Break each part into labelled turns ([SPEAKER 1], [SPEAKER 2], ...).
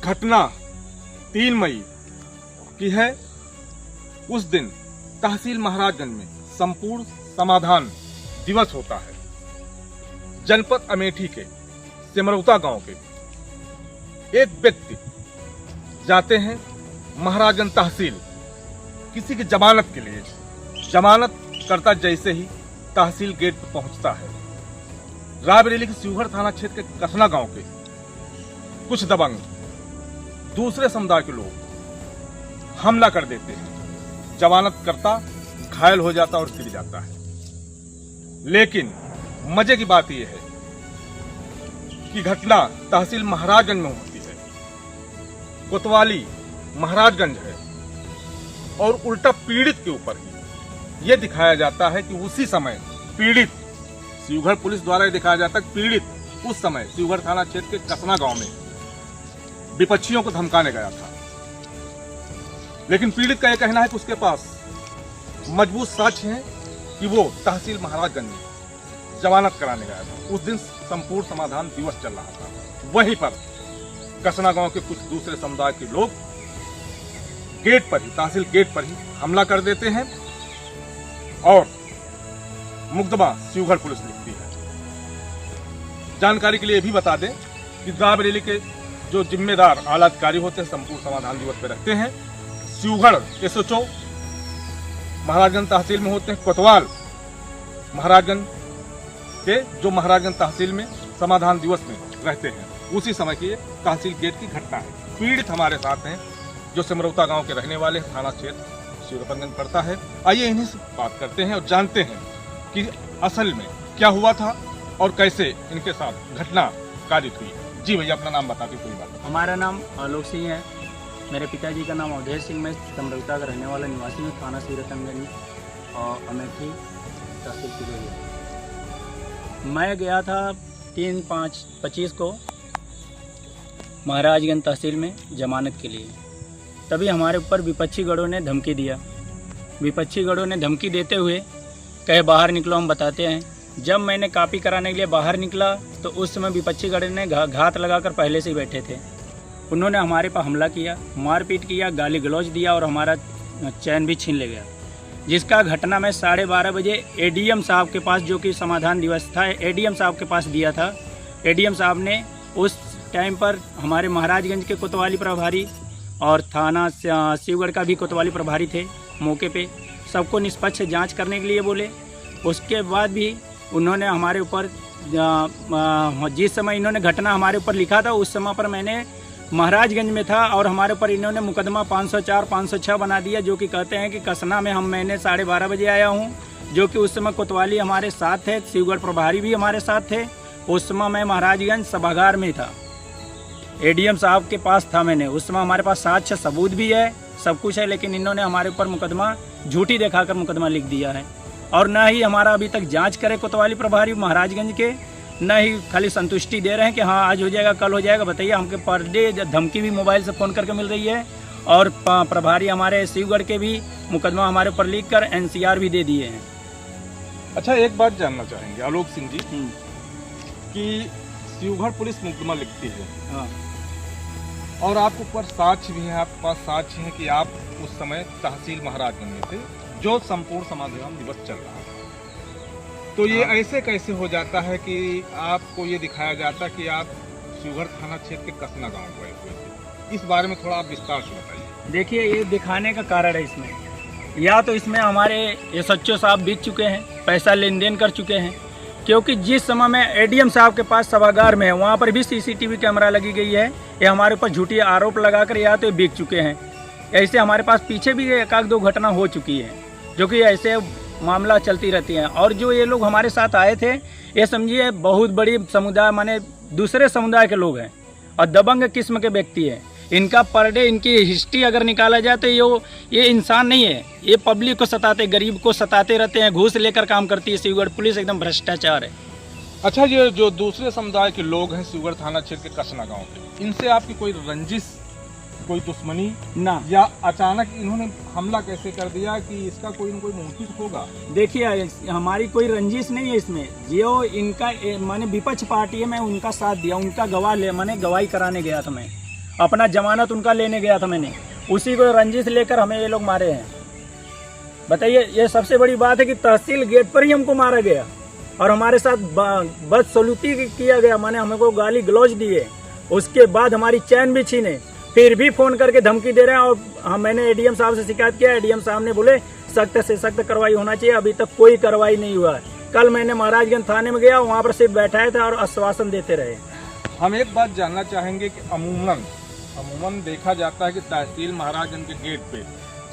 [SPEAKER 1] घटना 3 मई की है। उस दिन तहसील महाराजगंज में संपूर्ण समाधान दिवस होता है। जनपद अमेठी के सिमरौता गांव के एक व्यक्ति जाते हैं महाराजगंज तहसील किसी की जमानत के लिए। जमानत करता जैसे ही तहसील गेट पर पहुंचता है, रायबरेली के शिवहर थाना क्षेत्र के कसना गांव के कुछ दबंग दूसरे समुदाय के लोग हमला कर देते हैं। जमानत करता घायल हो जाता और गिर जाता है। लेकिन मजे की बात यह है कि घटना तहसील महाराजगंज में होती है। कोतवाली महाराजगंज है और उल्टा पीड़ित के ऊपर ही यह दिखाया जाता है कि उसी समय पीड़ित शिवहर पुलिस द्वारा यह दिखाया जाता है पीड़ित उस समय शिवहर थाना क्षेत्र के कसना गांव में विपक्षियों को धमकाने गया था। लेकिन पीड़ित का यह कहना है कि उसके पास मजबूत साक्ष्य हैं कि वो तहसील महाराजगंज में जमानत कराने गया था। उस दिन संपूर्ण समाधान दिवस चल रहा था। वहीं पर कसना गांव के कुछ दूसरे समुदाय के लोग गेट पर ही तहसील गेट पर ही हमला कर देते हैं और मुकदमा शिवहर पुलिस लिखती है। जानकारी के लिए भी बता दें कि रायबरेली के जो जिम्मेदार आला अधिकारी होते हैं संपूर्ण समाधान दिवस पे रखते हैं। शिवहर SHO महाराजगंज तहसील में होते हैं। कोतवाल महाराजगंज के जो महाराजगंज तहसील में समाधान दिवस में रहते हैं। उसी समय की तहसील गेट की घटना है। पीड़ित हमारे साथ हैं जो सिमरौता गांव के रहने वाले थाना क्षेत्र शिवरपंगंज पड़ता है। आइए इन्हीं से बात करते हैं और जानते हैं कि असल में क्या हुआ था और कैसे इनके साथ घटना कारित हुई। जी भैया, अपना नाम बताते कोई बात।
[SPEAKER 2] हमारा नाम आलोक सिंह है। मेरे पिताजी का नाम अवधेश सिंह। मैं सिमरौता का रहने वाला निवासी हूँ। थाना शिवरतनगंज और अमेठी तहसील की। मैं गया था 3/5/25 को महाराजगंज तहसील में जमानत के लिए। तभी हमारे ऊपर विपक्षी गढ़ों ने धमकी दिया। विपक्षी गढ़ों ने धमकी देते हुए कहे बाहर निकलो, हम बताते हैं। जब मैंने कॉपी कराने के लिए बाहर निकला तो उस समय विपक्षी गढ़ ने घात लगाकर पहले से ही बैठे थे। उन्होंने हमारे पर हमला किया, मारपीट किया, गाली गलौज दिया और हमारा चैन भी छीन ले गया। जिसका घटना मैं 12:30 बजे ADM साहब के पास, जो कि समाधान दिवस था, ADM साहब के पास दिया था। ADM साहब ने उस टाइम पर हमारे महाराजगंज के कोतवाली प्रभारी और थाना शिवगढ़ का भी कोतवाली प्रभारी थे मौके पे। सबको निष्पक्ष जांच करने के लिए बोले। उसके बाद भी उन्होंने हमारे ऊपर जिस समय इन्होंने घटना हमारे ऊपर लिखा था उस समय पर मैंने महाराजगंज में था और हमारे ऊपर इन्होंने मुकदमा 504 506 बना दिया, जो कि कहते हैं कि कसना में मैंने 12:30 बजे आया हूँ, जो कि उस समय कोतवाली हमारे साथ थे, शिवगढ़ प्रभारी भी हमारे साथ थे। उस समय मैं महाराजगंज सभागार में था, ADM साहब के पास था। मैंने उस समय हमारे पास साक्ष्य सबूत भी है, सब कुछ है, लेकिन इन्होंने हमारे ऊपर मुकदमा झूठी दिखाकर मुकदमा लिख दिया है। और न ही हमारा अभी तक जांच करे कोतवाली प्रभारी महाराजगंज के, न ही खाली संतुष्टि दे रहे हैं कि हाँ आज हो जाएगा, कल हो जाएगा। बताइए, हमके पर डे धमकी भी मोबाइल से फ़ोन करके मिल रही है और प्रभारी हमारे शिवगढ़ के भी मुकदमा हमारे ऊपर लिख कर NCR भी दे दिए हैं।
[SPEAKER 1] अच्छा, एक बात जानना चाहेंगे आलोक सिंह जी कि शिवहर पुलिस मुकदमा लिखती है,
[SPEAKER 2] हाँ,
[SPEAKER 1] और आपके ऊपर साक्ष्य भी है, आपके पास साक्ष्य है कि आप उस समय तहसील महाराजगंज में थे जो संपूर्ण समाधान दिवस चल रहा है। तो ये ऐसे कैसे हो जाता है कि आपको ये दिखाया जाता है कि आप शिवहर थाना क्षेत्र के कसना गांव गए हुए थे? इस बारे में थोड़ा आप विस्तार से बताइए।
[SPEAKER 2] देखिए, ये दिखाने का कारण है इसमें, या तो इसमें हमारे SHO साहब बीत चुके हैं, पैसा लेन देन कर चुके हैं। क्योंकि जिस समय मैं ADM साहब के पास सभागार में है, वहाँ पर भी CCTV कैमरा लगी गई है। ये हमारे ऊपर झूठी आरोप लगाकर या तो बिक चुके हैं। ऐसे हमारे पास पीछे भी 1-2 घटना हो चुकी है, जो कि ऐसे मामला चलती रहती हैं। और जो ये लोग हमारे साथ आए थे, ये समझिए बहुत बड़ी समुदाय, माने दूसरे समुदाय के लोग हैं और दबंग किस्म के व्यक्ति हैं। इनका पर डे, इनकी हिस्ट्री अगर निकाला जाए तो ये इंसान नहीं है। ये पब्लिक को सताते, गरीब को सताते रहते हैं, घूस लेकर काम करती है शिवगढ़ पुलिस। एकदम भ्रष्टाचार है।
[SPEAKER 1] अच्छा, ये जो दूसरे समुदाय के लोग हैं शिवगढ़ थाना क्षेत्र के कसना गांव के, इनसे आपकी कोई रंजिश, कोई दुश्मनी
[SPEAKER 2] ना,
[SPEAKER 1] या अचानक इन्होंने हमला कैसे कर दिया कि इसका कोई न कोई मोटिव होगा?
[SPEAKER 2] देखिए, हमारी कोई रंजिश नहीं है इसमें। जो इनका माने विपक्ष पार्टी है, मैं उनका साथ दिया, उनका गवाह ले, माने गवाही कराने गया था मैं। अपना जमानत उनका लेने गया था मैंने, उसी को रंजिश लेकर हमें ये लोग मारे हैं। बताइए, ये सबसे बड़ी बात है कि तहसील गेट पर ही हमको मारा गया और हमारे साथ बदसलूकी किया गया, माने हमको गाली गलौज दिए, उसके बाद हमारी चैन भी छीने, फिर भी फोन करके धमकी दे रहे हैं। और मैंने एडीएम साहब से शिकायत किया, एडीएम साहब ने बोले सख्त से सख्त कार्रवाई होना चाहिए, अभी तक कोई कार्रवाई नहीं हुआ है। कल मैंने महाराजगंज थाने में गया, वहाँ पर सिर्फ बैठाए थे और आश्वासन देते रहे।
[SPEAKER 1] हम एक बात जानना चाहेंगे कि अमूमन देखा जाता है कि तहसील महाराजगंज के गेट पे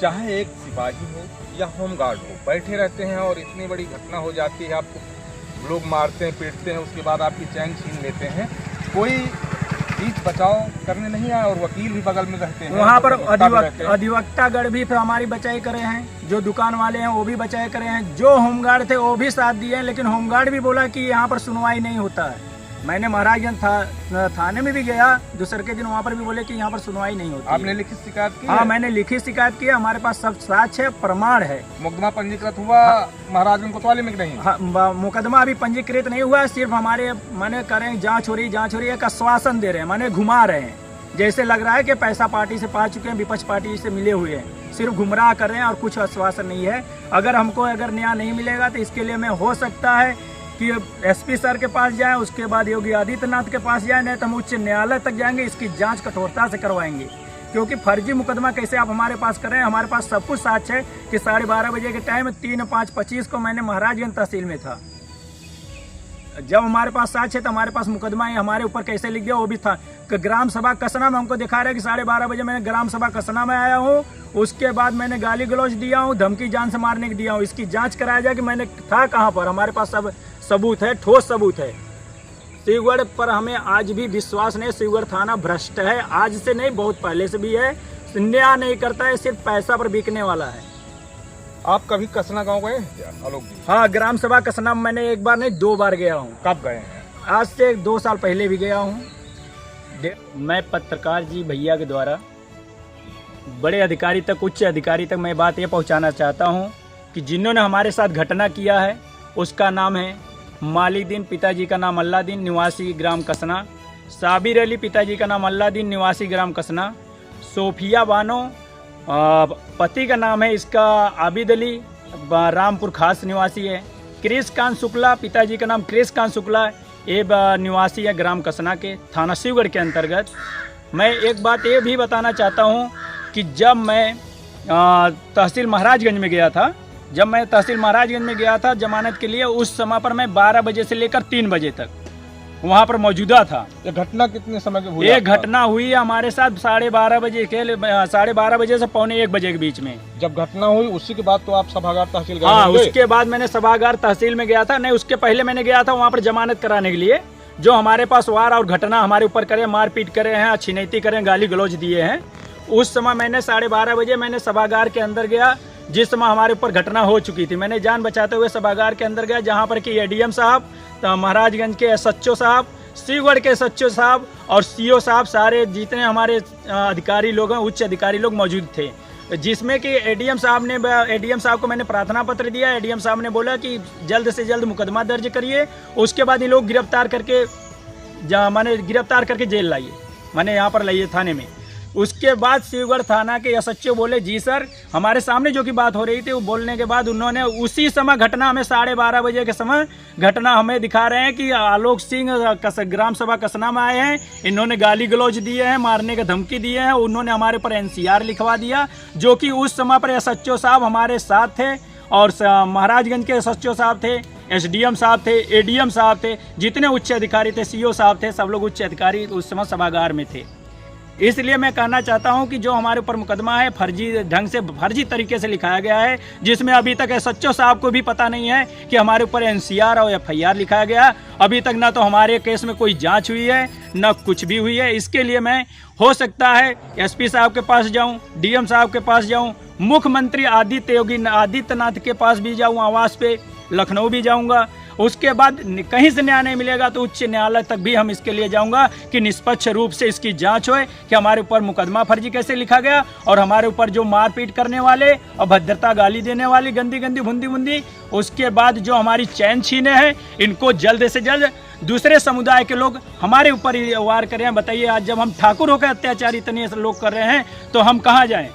[SPEAKER 1] चाहे एक सिपाही हो या होमगार्ड हो, बैठे रहते हैं और इतनी बड़ी घटना हो जाती है, आपको लोग मारते हैं, पीटते हैं, उसके बाद आपकी चैन छीन लेते हैं, कोई बीच बचाव करने नहीं आया और वकील भी बगल में रहते हैं।
[SPEAKER 2] वहाँ पर अधिवक्तागढ़ भी हमारी बचाई करे हैं, जो दुकान वाले हैं वो भी बचाई करे हैं, जो होमगार्ड थे वो भी साथ दिए हैं, लेकिन होमगार्ड भी बोला कि यहाँ पर सुनवाई नहीं होता है। मैंने महाराजगंज थाने में भी गया दूसरे के दिन, वहाँ पर भी बोले कि यहाँ पर सुनवाई नहीं होती।
[SPEAKER 1] आपने लिखित शिकायत की?
[SPEAKER 2] हाँ, मैंने लिखित शिकायत की, हमारे पास सब साक्ष्य है, प्रमाण है।
[SPEAKER 1] मुकदमा पंजीकृत हुआ महाराजगंज कोतवाली में नहीं?
[SPEAKER 2] हाँ, मुकदमा अभी पंजीकृत नहीं हुआ है, सिर्फ हमारे माने करें जांच हो रही एक आश्वासन दे रहे हैं, माने घुमा रहे हैं, जैसे लग रहा है कि पैसा पार्टी से पा चुके हैं, विपक्ष पार्टी से मिले हुए हैं, सिर्फ गुमराह कर रहे हैं और कुछ आश्वासन नहीं है। अगर हमको न्याय नहीं मिलेगा तो इसके लिए मैं हो सकता है कि एसपी सर के पास जाएं, उसके बाद योगी आदित्यनाथ के पास जाएं, नहीं तो हम उच्च न्यायालय तक जाएंगे, इसकी जांच कठोरता से करवाएंगे। क्योंकि फर्जी मुकदमा कैसे आप हमारे पास करें, हमारे पास सब कुछ साक्ष्य है कि 12:30 बजे के टाइम 3/5/25 को मैंने महाराजगंज तहसील में था। जब हमारे पास साक्ष्य है तो हमारे पास मुकदमा है, हमारे ऊपर कैसे लिख दिया वो भी था। ग्राम सभा कसना में हमको दिखा रहा है कि 12:30 बजे मैंने ग्राम सभा कसना में आया हूँ, उसके बाद मैंने गाली गलौज दिया हूँ, धमकी जान से मारने की दिया हूँ। इसकी जांच कराया जाए कि मैंने था कहाँ पर, हमारे पास सब सबूत है, ठोस सबूत है। शिवगढ़ पर हमें आज भी विश्वास नहीं, शिवगढ़ थाना भ्रष्ट है, आज से नहीं बहुत पहले से भी है, न्याय नहीं करता है, सिर्फ पैसा पर बिकने वाला है।
[SPEAKER 1] आप कभी कसना गांव गए आलोक जी?
[SPEAKER 2] हाँ, ग्राम सभा कसना में मैंने एक बार नहीं 2 बार गया हूँ।
[SPEAKER 1] कब गए हैं?
[SPEAKER 2] आज से 2 साल पहले भी गया हूँ। मैं पत्रकार जी भैया के द्वारा बड़े अधिकारी तक, उच्च अधिकारी तक मैं बात ये पहुँचाना चाहता हूँ कि जिन्होंने हमारे साथ घटना किया है उसका नाम है मालिदीन, पिताजी का नाम अल्लादीन, निवासी ग्राम कसना, साबिर अली, पिताजी का नाम अल्लादीन, निवासी ग्राम कसना, सोफिया बानो, पति का नाम है इसका आबिद अली, रामपुर खास निवासी है, क्रिश कांत शुक्ला, पिताजी का नाम क्रिश कांत शुक्ला, ये निवासी है ग्राम कसना के, थाना शिवगढ़ के अंतर्गत। मैं एक बात ये भी बताना चाहता हूँ कि जब मैं तहसील महाराजगंज में गया था, जमानत के लिए, उस समय पर मैं 12 बजे से लेकर 3 बजे तक वहाँ पर मौजूदा था।
[SPEAKER 1] ये घटना कितने समय की हुई?
[SPEAKER 2] ये घटना हुई हमारे साथ 12:30 बजे के 12:30 बजे से 1:45 बजे के बीच में।
[SPEAKER 1] जब घटना हुई उसी के बाद तो आप सभागार तहसील गए?
[SPEAKER 2] हाँ, उसके बाद मैंने सभागार तहसील में गया था, नहीं उसके पहले मैंने गया था वहाँ पर जमानत कराने के लिए। जो हमारे पास वार और घटना हमारे ऊपर करे, मारपीट करे हैं, छिनैती करे, गाली गलौज दिए हैं, उस समय मैंने 12:30 बजे मैंने सभागार के अंदर गया, जिस समय हमारे ऊपर घटना हो चुकी थी। मैंने जान बचाते हुए सभागार के अंदर गया, जहाँ पर कि एडीएम साहब, महाराजगंज के एसएचओ साहब, शिवगढ़ के एसएचओ साहब और सीओ साहब, सारे जितने हमारे अधिकारी लोग हैं, उच्च अधिकारी लोग मौजूद थे। जिसमें कि एडीएम साहब को मैंने प्रार्थना पत्र दिया। एडीएम साहब ने बोला कि जल्द से जल्द मुकदमा दर्ज करिए, उसके बाद ये लोग गिरफ्तार करके जेल लाइए, मैंने यहाँ पर लाइए थाने में। उसके बाद शिवगढ़ थाना के एसएचओ बोले जी सर, हमारे सामने जो की बात हो रही थी वो बोलने के बाद उन्होंने उसी समय घटना हमें 12:30 बजे के समय घटना हमें दिखा रहे हैं कि आलोक सिंह ग्राम सभा कसना में आए हैं, इन्होंने गाली गलौज दिए हैं, मारने की धमकी दिए हैं, उन्होंने हमारे ऊपर एनसीआर लिखवा दिया, जो कि उस समय पर एसएचओ साहब हमारे साथ थे और महाराजगंज के एसएचओ साहब थे, एसडीएम साहब थे, एडीएम साहब थे, जितने उच्च अधिकारी थे, सीओ साहब थे, सब लोग उच्च अधिकारी उस समय सभागार में थे। इसलिए मैं कहना चाहता हूं कि जो हमारे ऊपर मुकदमा है फर्जी ढंग से, फर्जी तरीके से लिखाया गया है, जिसमें अभी तक एसएचओ साहब को भी पता नहीं है कि हमारे ऊपर एनसीआर और एफआईआर लिखाया गया। अभी तक ना तो हमारे केस में कोई जांच हुई है, ना कुछ भी हुई है। इसके लिए मैं हो सकता है एसपी साहब के पास जाऊं, डीएम साहब के पास जाऊं, मुख्यमंत्री योगी आदित्यनाथ के पास भी जाऊं, आवास पे लखनऊ भी जाऊंगा। उसके बाद कहीं से न्याय नहीं मिलेगा तो उच्च न्यायालय तक भी हम इसके लिए जाऊंगा कि निष्पक्ष रूप से इसकी जांच होए कि हमारे ऊपर मुकदमा फर्जी कैसे लिखा गया और हमारे ऊपर जो मारपीट करने वाले, अभद्रता गाली देने वाली, गंदी गंदी भुंदी भुंदी, उसके बाद जो हमारी चैन छीने हैं, इनको जल्द से जल्द दूसरे समुदाय के लोग हमारे ऊपर ही वार कर रहे हैं। बताइए, आज जब हम ठाकुर होकर अत्याचार इतने लोग कर रहे हैं तो हम कहाँ जाएं?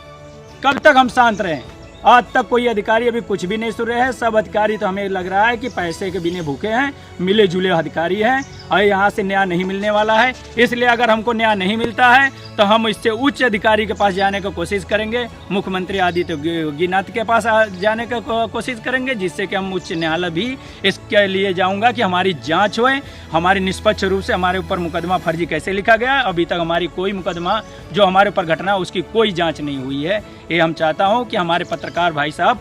[SPEAKER 2] कब तक हम शांत रहें? आज तक कोई अधिकारी अभी कुछ भी नहीं सुन रहे हैं। सब अधिकारी तो हमें लग रहा है कि पैसे के बिना भूखे हैं, मिले जुले अधिकारी हैं और यहाँ से न्याय नहीं मिलने वाला है। इसलिए अगर हमको न्याय नहीं मिलता है तो हम इससे उच्च अधिकारी के पास जाने की कोशिश करेंगे, मुख्यमंत्री आदित्य योगीनाथ के पास जाने की कोशिश करेंगे, जिससे कि हम उच्च न्यायालय भी इसके लिए जाऊँगा कि हमारी जाँच होए, हमारी निष्पक्ष रूप से हमारे ऊपर मुकदमा फर्जी कैसे लिखा गया। अभी तक हमारी कोई मुकदमा जो हमारे ऊपर घटना उसकी कोई जाँच नहीं हुई है। ये हम चाहता हूँ कि हमारे पत्रकार भाई साहब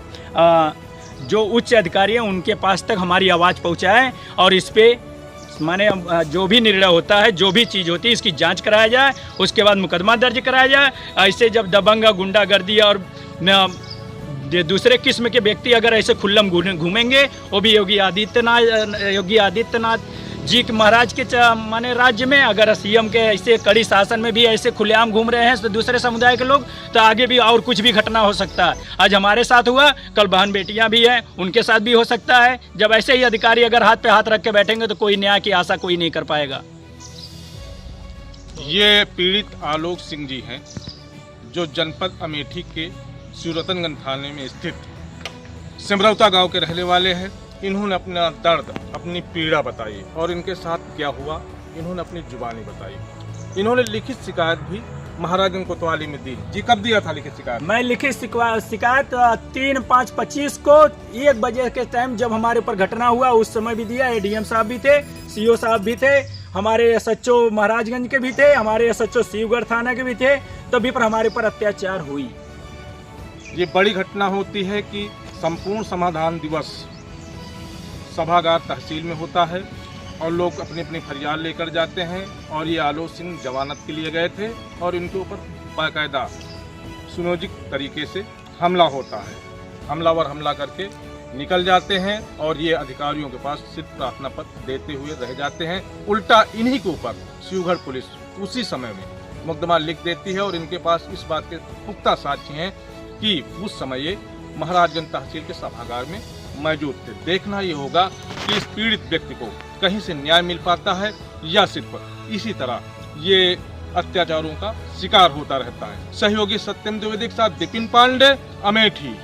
[SPEAKER 2] जो उच्च अधिकारी हैं उनके पास तक हमारी आवाज़ पहुँचाएँ और इस पे माने जो भी निर्णय होता है, जो भी चीज़ होती है, इसकी जांच कराया जाए, उसके बाद मुकदमा दर्ज कराया जाए। ऐसे जब दबंग, गुंडागर्दी और दूसरे किस्म के व्यक्ति अगर ऐसे खुल्लम घूमेंगे, वो भी योगी आदित्यनाथ जी महाराज के माने राज्य में, अगर सीएम के ऐसे कड़ी शासन में भी ऐसे खुलेआम घूम रहे हैं तो दूसरे समुदाय के लोग, तो आगे भी और कुछ भी घटना हो सकता है। आज हमारे साथ हुआ, कल बहन बेटियां भी हैं, उनके साथ भी हो सकता है। जब ऐसे ही अधिकारी अगर हाथ पे हाथ रख के बैठेंगे तो कोई न्याय की आशा कोई नहीं कर पाएगा।
[SPEAKER 1] ये पीड़ित आलोक सिंह जी हैं, जो जनपद अमेठी के शिवरतनगंज थाने में स्थित सिमरौता गांव के रहने वाले हैं। इन्होंने अपना दर्द, अपनी पीड़ा बताई और इनके साथ क्या हुआ इन्होंने अपनी जुबानी बताई। इन्होंने लिखित शिकायत भी महाराजगंज कोतवाली में दी। जी, कब दिया था लिखित शिकायत?
[SPEAKER 2] मैं लिखित शिकायत 3/5/25 को 1 बजे के टाइम जब हमारे ऊपर घटना हुआ उस समय भी दिया। एडीएम साहब भी थे, सीओ साहब भी थे, हमारे एसएचओ महाराजगंज के भी थे, हमारे एसएचओ शिवगढ़ थाना के भी थे, तभी पर हमारे ऊपर अत्याचार हुई।
[SPEAKER 1] ये बड़ी घटना होती है कि संपूर्ण समाधान दिवस सभागार तहसील में होता है और लोग अपनी अपनी फरियाद लेकर जाते हैं। और ये आलोक सिंह जमानत के लिए गए थे और इनके ऊपर बाकायदा सुनियोजित तरीके से हमला होता है। हमलावर हमला करके निकल जाते हैं और ये अधिकारियों के पास सिर्फ प्रार्थना पत्र देते हुए रह जाते हैं। उल्टा इन्हीं के ऊपर शिवगढ़ पुलिस उसी समय में मुकदमा लिख देती है और इनके पास इस बात के पुख्ता साक्ष्य हैं कि उस समय ये महाराजगंज तहसील के सभागार में मौजूद थे। देखना ये होगा कि इस पीड़ित व्यक्ति को कहीं से न्याय मिल पाता है या सिर्फ इसी तरह ये अत्याचारों का शिकार होता रहता है। सहयोगी सत्यम द्विवेदी के साथ विपिन पांडे, अमेठी।